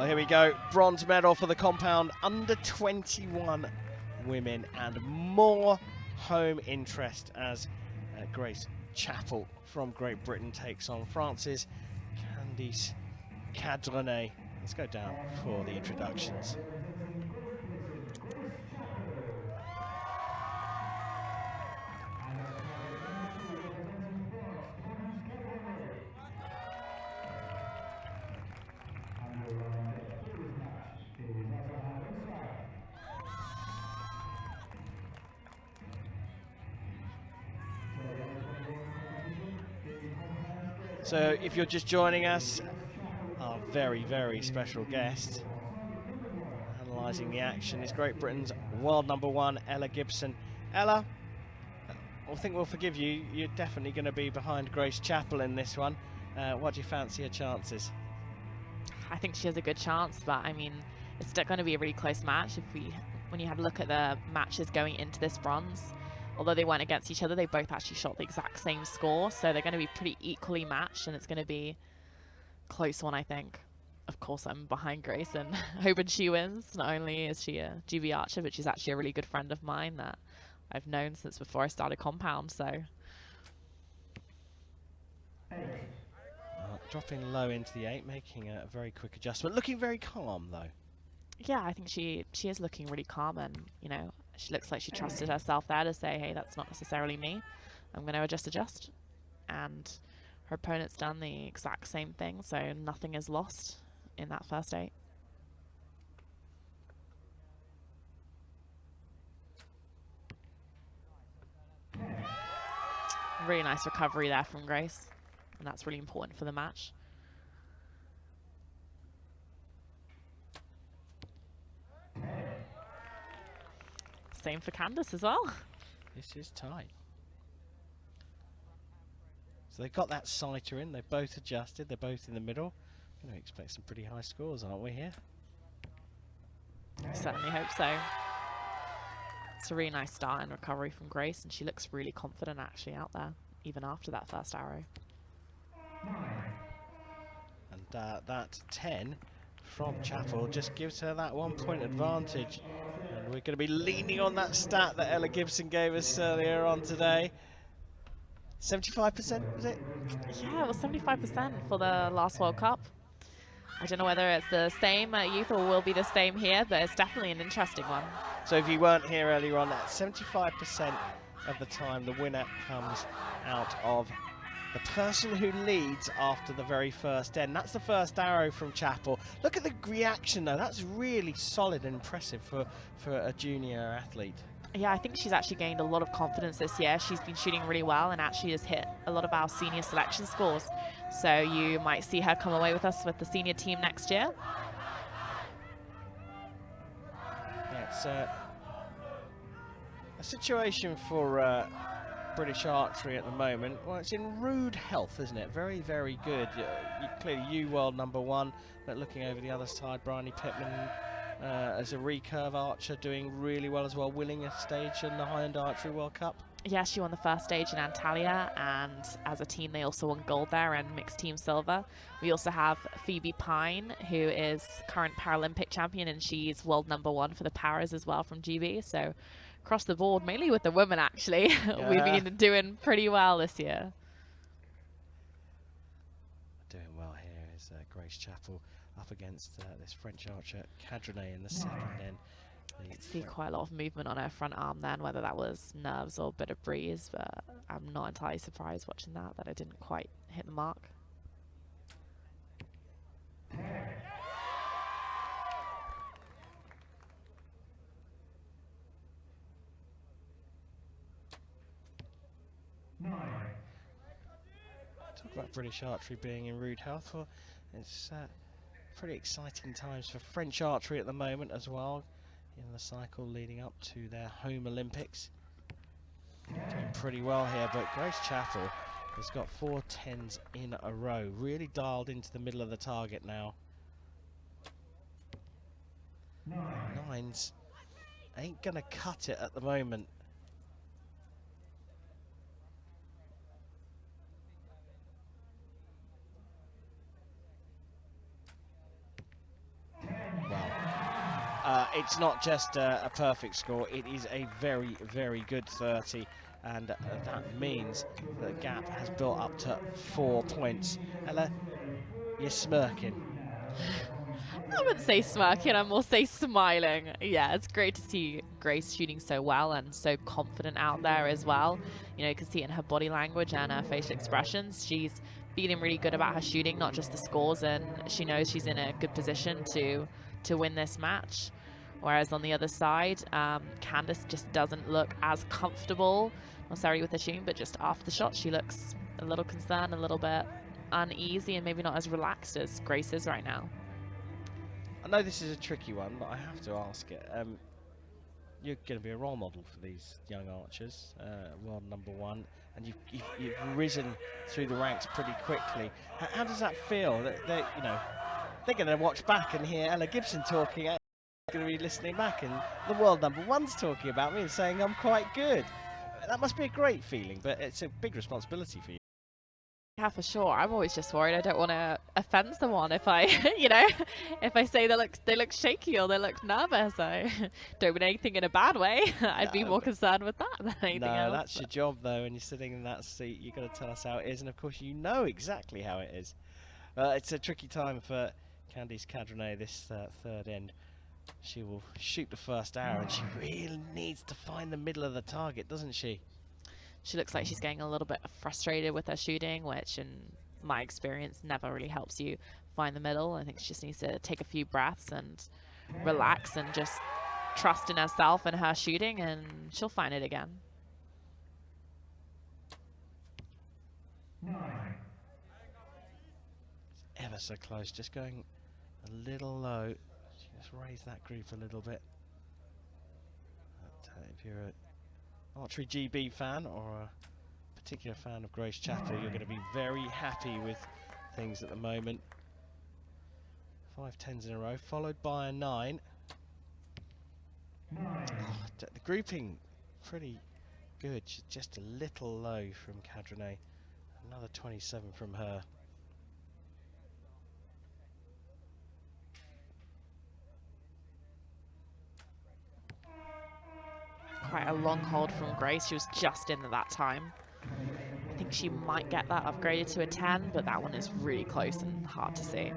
Well, here we go. Bronze medal for the compound under 21 women, and more home interest as Grace Chappell from Great Britain takes on France's Candice Cadronet. Let's go down for the introductions. So if you're just joining us, our very, very special guest analysing the action is Great Britain's world #1, Ella Gibson. Ella, I think we'll forgive you. You're definitely going to be behind Grace Chappell in this one. What do you fancy her chances? I think she has a good chance, but I mean, it's going to be a really close match. When you have a look at the matches going into this bronze, although they weren't against each other, they both actually shot the exact same score, so they're going to be pretty equally matched, and it's going to be a close one, I think. Of course, I'm behind Grace and hoping she wins. Not only is she a GB archer, but she's actually a really good friend of mine that I've known since before I started compound, so. Dropping low into the 8, making a very quick adjustment. Looking very calm, though. Yeah, I think she is looking really calm, and, you know, she looks like she trusted herself there to say, hey, that's not necessarily me. I'm going to adjust. And her opponent's done the exact same thing, so nothing is lost in that first 8. Really nice recovery there from Grace, and that's really important for the match. Same for Candice as well. This is tight. So they've got that sighter in, they've both adjusted, they're both in the middle. Going to expect some pretty high scores, aren't we, here? Certainly hope so. It's a really nice start and recovery from Grace, and she looks really confident actually out there, even after that first arrow. And that 10 from Chappell just gives her that 1 point advantage. And we're going to be leaning on that stat that Ella Gibson gave us earlier on today. 75%, was it? Yeah, it was 75% for the last World Cup. I don't know whether it's the same at youth or will be the same here, but it's definitely an interesting one. So if you weren't here earlier on, that 75% of the time the winner comes out of the person who leads after the very first end. That's the first arrow from Chappell. Look at the reaction though, that's really solid and impressive for a junior athlete. Yeah, I think she's actually gained a lot of confidence this year. She's been shooting really well and actually has hit a lot of our senior selection scores. So you might see her come away with us with the senior team next year. Yeah, it's a situation for British archery at the moment. Well, it's in rude health, isn't it? Very, very good. Clearly you world #1, but looking over the other side, Bryony Pittman as a recurve archer doing really well as well, winning a stage in the High-End Archery World Cup. Yeah, she won the first stage in Antalya, and as a team they also won gold there and mixed team silver. We also have Phoebe Pine, who is current Paralympic champion, and she's world #1 for the paras as well from GB. So across the board, mainly with the women actually, Yeah. We've been doing pretty well this year. Doing well here is Grace Chappell up against this French archer Cadronet in the second end. I could see quite a lot of movement on her front arm then, whether that was nerves or a bit of breeze, but I'm not entirely surprised watching that I didn't quite hit the mark. Talk about British archery being in rude health. Well, it's pretty exciting times for French archery at the moment as well, in the cycle leading up to their home Olympics. Doing pretty well here, but Grace Chappell has got 4 10s in a row, really dialed into the middle of the target now. 9s ain't gonna cut it at the moment. it's not just a perfect score, it is a very, very good 30, and that means the gap has built up to 4 points. Ella, you're smirking. I wouldn't say smirking, I more say smiling. Yeah, it's great to see Grace shooting so well and so confident out there as well. You know, you can see it in her body language and her facial expressions. She's feeling really good about her shooting, not just the scores, and she knows she's in a good position to win this match. Whereas on the other side, Candice just doesn't look as comfortable, not necessarily with her shooting, but just after the shot, she looks a little concerned, a little bit uneasy, and maybe not as relaxed as Grace is right now. I know this is a tricky one, but I have to ask it. You're going to be a role model for these young archers, world #1, and you've risen through the ranks pretty quickly. How does that feel? They're going to watch back and hear Ella Gibson talking. They're going to be listening back, and the world #1's talking about me and saying I'm quite good. That must be a great feeling, but it's a big responsibility for you. Yeah, for sure. I'm always just worried I don't want to offend someone if I, if I say they look shaky or they look nervous. I don't mean anything in a bad way. I'd be more concerned with that than anything else. No, that's your job though, and you're sitting in that seat. You've got to tell us how it is, and of course you know exactly how it is. It's a tricky time for Candice Cadronet this third end. She will shoot the first arrow, and she really needs to find the middle of the target, doesn't she? She looks like she's getting a little bit frustrated with her shooting, which in my experience never really helps you find the middle. I think she just needs to take a few breaths and relax and just trust in herself and her shooting, and she'll find it again. It's ever so close, just going a little low. She just raise that group a little bit. But, if you're a Archery GB fan or a particular fan of Grace Chappell, you're going to be very happy with things at the moment. 5 10s in a row, followed by a 9. The grouping pretty good, she's just a little low from Cadronet. Another 27 from her. Quite a long hold from Grace. She was just in at that time. I think she might get that upgraded to a 10, but that one is really close and hard to see.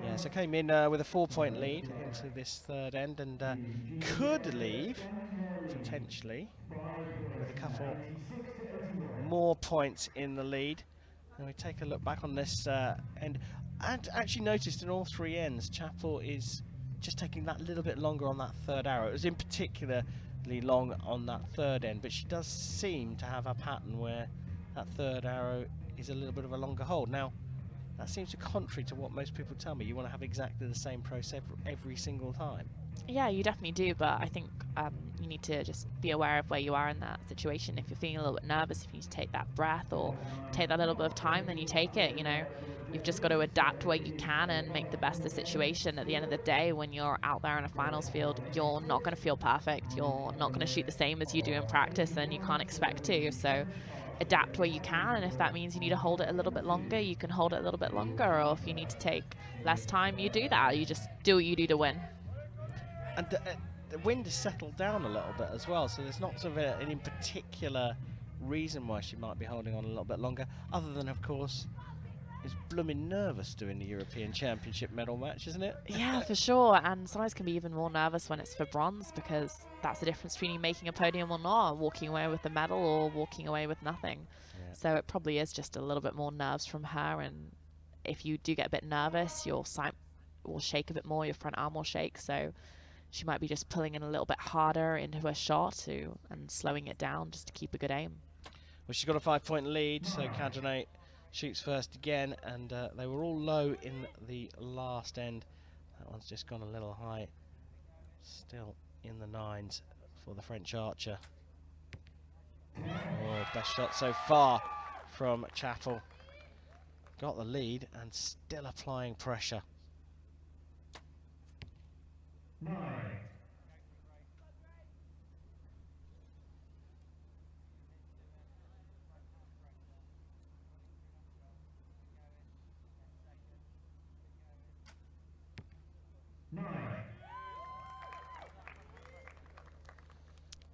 Yeah, so came in with a 4-point lead into this third end, and could leave, potentially, with a couple more points in the lead. And we take a look back on this end, and actually noticed in all 3 ends, Chappell is just taking that little bit longer on that third arrow. It was in particularly long on that third end, but she does seem to have a pattern where that third arrow is a little bit of a longer hold. Now, that seems contrary to what most people tell me. You want to have exactly the same process every single time. Yeah, you definitely do, but I think you need to just be aware of where you are in that situation. If you're feeling a little bit nervous, if you need to take that breath or take that little bit of time, then you take it. You've just got to adapt where you can and make the best of the situation. At the end of the day, when you're out there in a finals field, you're not going to feel perfect. You're not going to shoot the same as you do in practice, and you can't expect to. So adapt where you can, and if that means you need to hold it a little bit longer, you can hold it a little bit longer, or if you need to take less time, you do that. You just do what you do to win. And the wind has settled down a little bit as well, so there's not sort of an in particular reason why she might be holding on a little bit longer, other than, of course, is blooming nervous doing the European Championship medal match, isn't it? Yeah, for sure. And sometimes can be even more nervous when it's for bronze, because that's the difference between you making a podium or not, walking away with the medal or walking away with nothing. Yeah. So it probably is just a little bit more nerves from her. And if you do get a bit nervous, your side will shake a bit more, your front arm will shake. So she might be just pulling in a little bit harder into her shot and slowing it down just to keep a good aim. Well, she's got a 5-point lead, so Cadronet shoots first again, and they were all low in the last end. That one's just gone a little high. Still in the 9s for the French archer. Oh, best shot so far from Chappell. Got the lead and still applying pressure. 9.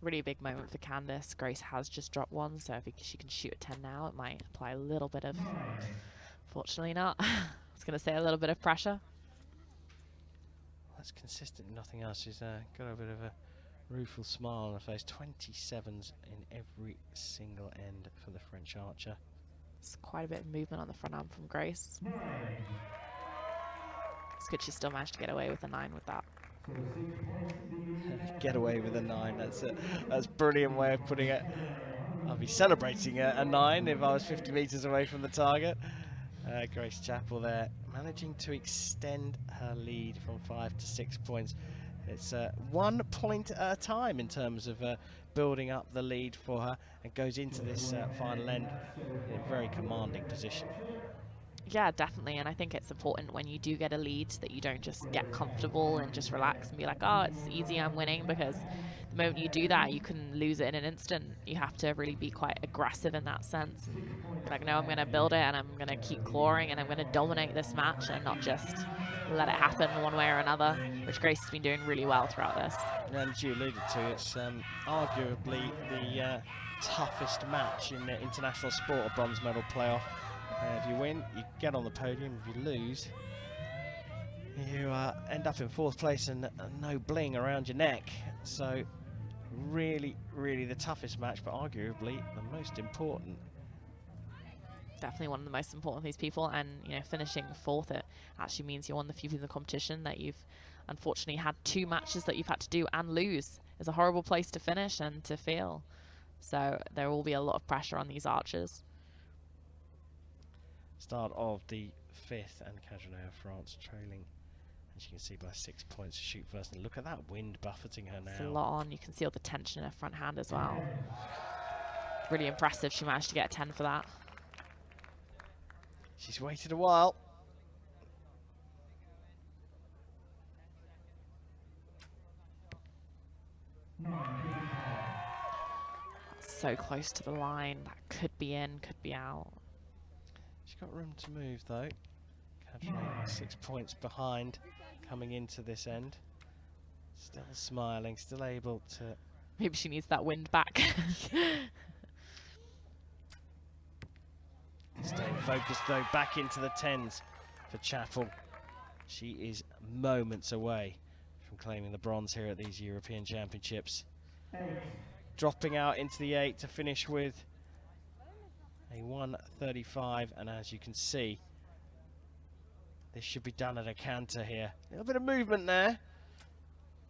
Really big moment for Candice. Grace has just dropped one, so if she can shoot a 10 now, it might apply a little bit of, fortunately not. I was going to say a little bit of pressure. That's consistent, nothing else. She's got a bit of a rueful smile on her face. 27s in every single end for the French archer. It's quite a bit of movement on the front arm from Grace. It's good she still managed to get away with a 9 with that. Get away with a 9. That's a brilliant way of putting it. I'll be celebrating a 9 if I was 50 meters away from the target. Grace Chappell there, managing to extend her lead from 5 to 6 points. It's 1 point at a time in terms of building up the lead for her, and goes into this final end in a very commanding position. Yeah, definitely, and I think it's important when you do get a lead that you don't just get comfortable and just relax and be like, oh, it's easy, I'm winning, because the moment you do that, you can lose it in an instant. You have to really be quite aggressive in that sense. Like, no, I'm going to build it, and I'm going to keep clawing, and I'm going to dominate this match and not just let it happen one way or another, which Grace has been doing really well throughout this. And as you alluded to, it's arguably the toughest match in the international sport, a bronze medal playoff. If you win, you get on the podium. If you lose, you end up in 4th place and no bling around your neck. So really, really the toughest match, but arguably the most important. Definitely one of the most important of these people, and you know, finishing 4th, it actually means you're one of the few people in the competition that you've unfortunately had 2 matches that you've had to do and lose. It's a horrible place to finish and to feel. So there will be a lot of pressure on these archers. Start of the 5th, and Cadronet of France trailing, as you can see, by 6 points to shoot first. And look at that wind buffeting her now. It's a lot on. You can see all the tension in her front hand as well. Really impressive. She managed to get a 10 for that. She's waited a while. So close to the line. That could be in, could be out. She's got room to move though. Cadronet 6 points behind coming into this end. Still smiling, still able to... Maybe she needs that wind back. Staying focused though, back into the 10s for Chappell. She is moments away from claiming the bronze here at these European Championships. Dropping out into the 8 to finish with a 1:35, and as you can see, this should be done at a canter here. A little bit of movement there.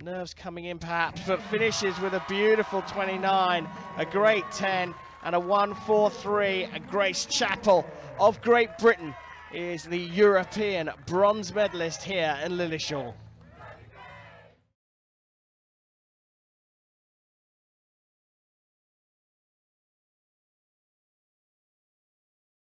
Nerves coming in perhaps, but finishes with a beautiful 29, a great 10, and a 1:43. And Grace Chappell of Great Britain is the European bronze medalist here in Lilleshall.